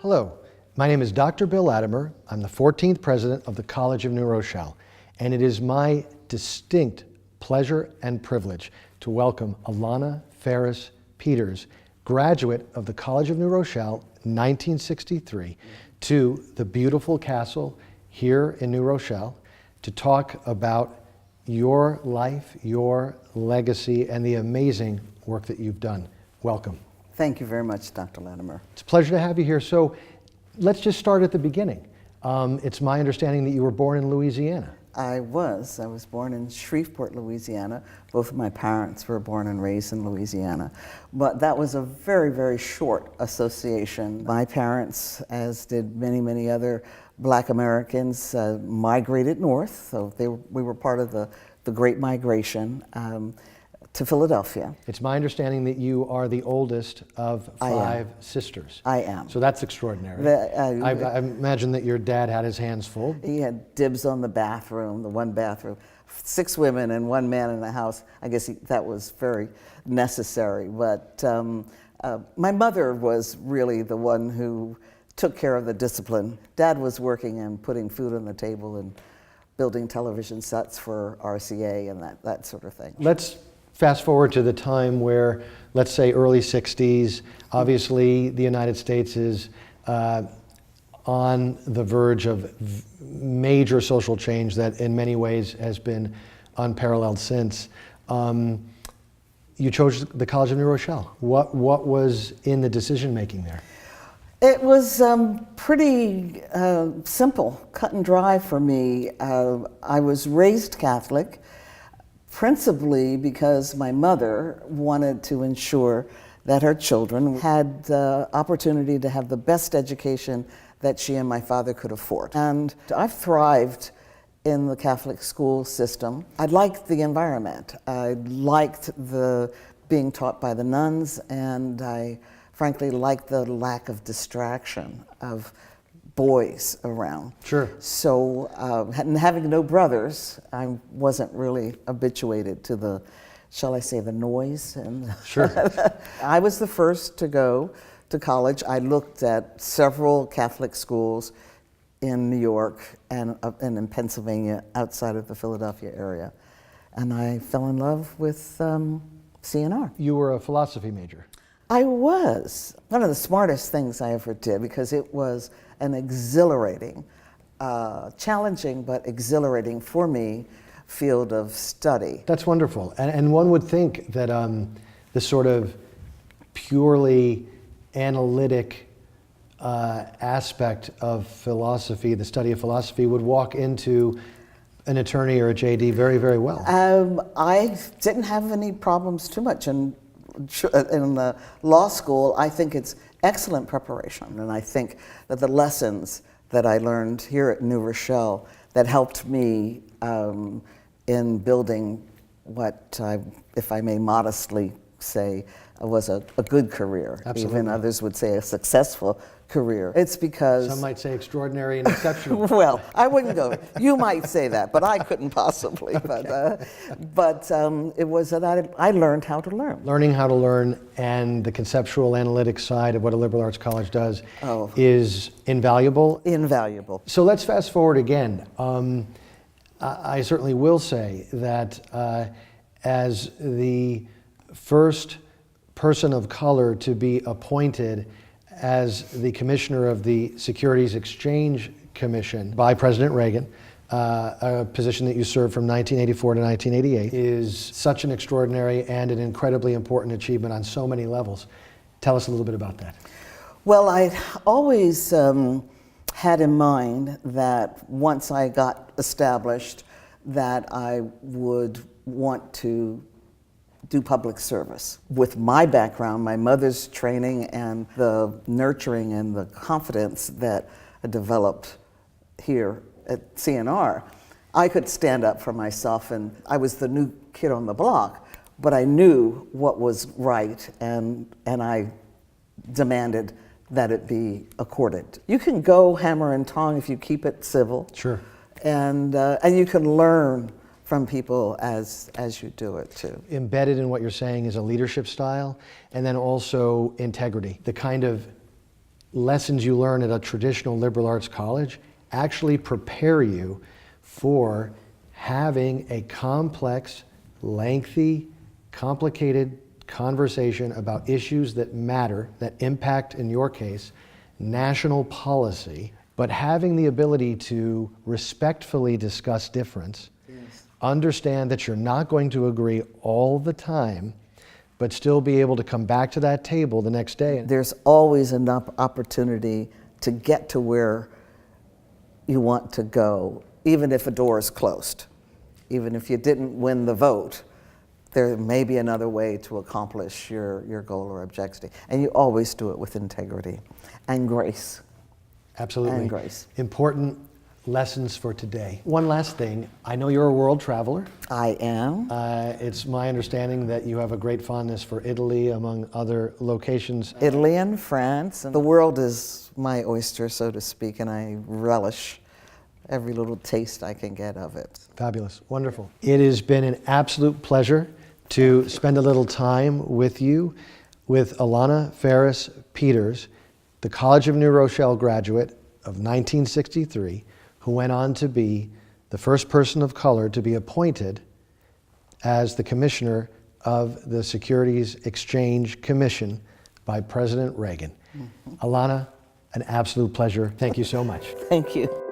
Hello, my name is Dr. Bill Latimer. I'm the 14th president of the College of New Rochelle, and it is my distinct pleasure and privilege to welcome Aulana Pharis Peters, graduate of the College of New Rochelle, 1963, to the beautiful castle here in New Rochelle to talk about your life, your legacy, and the amazing work that you've done. Welcome. Thank you very much, Dr. Latimer. It's a pleasure to have you here. So let's just start at the beginning. It's my understanding that you were born in Louisiana. I was born in Shreveport, Louisiana. Both of my parents were born and raised in Louisiana. But that was a very, very short association. My parents, as did many, many other Black Americans, migrated north. So we were part of the Great Migration to Philadelphia. It's my understanding that you are the oldest of five sisters. I am. So that's extraordinary. I imagine that your dad had his hands full. He had dibs on the bathroom, the one bathroom. 6 women and 1 man in the house. I guess that was very necessary. But my mother was really the one who took care of the discipline. Dad was working and putting food on the table and building television sets for RCA and that sort of thing. Let's fast forward to the time where, let's say, early 60s. Obviously, the United States is on the verge of major social change that in many ways has been unparalleled since. You chose the College of New Rochelle. What was in the decision-making there? It was pretty simple, cut and dry for me. I was raised Catholic, principally because my mother wanted to ensure that her children had the opportunity to have the best education that she and my father could afford. And I've thrived in the Catholic school system. I liked the environment. I liked the being taught by the nuns, and I frankly liked the lack of distraction of boys around. Sure. So having no brothers, I wasn't really habituated to the, shall I say, the noise. And sure. I was the first to go to college. I looked at several Catholic schools in New York and in Pennsylvania outside of the Philadelphia area. And I fell in love with CNR. You were a philosophy major. I was. One of the smartest things I ever did, because it was an exhilarating, challenging but exhilarating for me field of study. That's wonderful. And one would think that the sort of purely analytic aspect of philosophy, the study of philosophy, would walk into an attorney or a JD very, very well. I didn't have any problems too much in law school. I think it's excellent preparation, and I think that the lessons that I learned here at New Rochelle that helped me in building what if I may modestly say, was a good career. Absolutely. Even others would say a successful career. It's because... Some might say extraordinary and exceptional. Well, I wouldn't go. You might say that, but I couldn't possibly. Okay. But it was that I learned how to learn. Learning how to learn and the conceptual analytic side of what a liberal arts college does is invaluable. Invaluable. So let's fast forward again. I certainly will say that as the first person of color to be appointed as the commissioner of the Securities Exchange Commission by President Reagan, a position that you served from 1984 to 1988, is such an extraordinary and an incredibly important achievement on so many levels. Tell us a little bit about that. Well, I always had in mind that once I got established that I would want to do public service. With my background, my mother's training, and the nurturing and the confidence that I developed here at CNR, I could stand up for myself, and I was the new kid on the block, but I knew what was right, and I demanded that it be accorded. You can go hammer and tong if you keep it civil. Sure. And you can learn from people as you do it too. Embedded in what you're saying is a leadership style, and then also integrity, the kind of lessons you learn at a traditional liberal arts college actually prepare you for having a complex, lengthy, complicated conversation about issues that matter, that impact, in your case, national policy, but having the ability to respectfully discuss difference, understand that you're not going to agree all the time, but still be able to come back to that table the next day. There's always enough opportunity to get to where you want to go, even if a door is closed. Even if you didn't win the vote, there may be another way to accomplish your goal or objective. And you always do it with integrity and grace. Absolutely. And grace. Important lessons for today. One last thing. I know you're a world traveler. I am. It's my understanding that you have a great fondness for Italy, among other locations. Italy and France. And the world is my oyster, so to speak, and I relish every little taste I can get of it. Fabulous. Wonderful. It has been an absolute pleasure to spend a little time with you, with Aulana Pharis Peters, the College of New Rochelle graduate of 1963, who went on to be the first person of color to be appointed as the commissioner of the Securities Exchange Commission by President Reagan. Aulana, an absolute pleasure. Thank you so much. Thank you.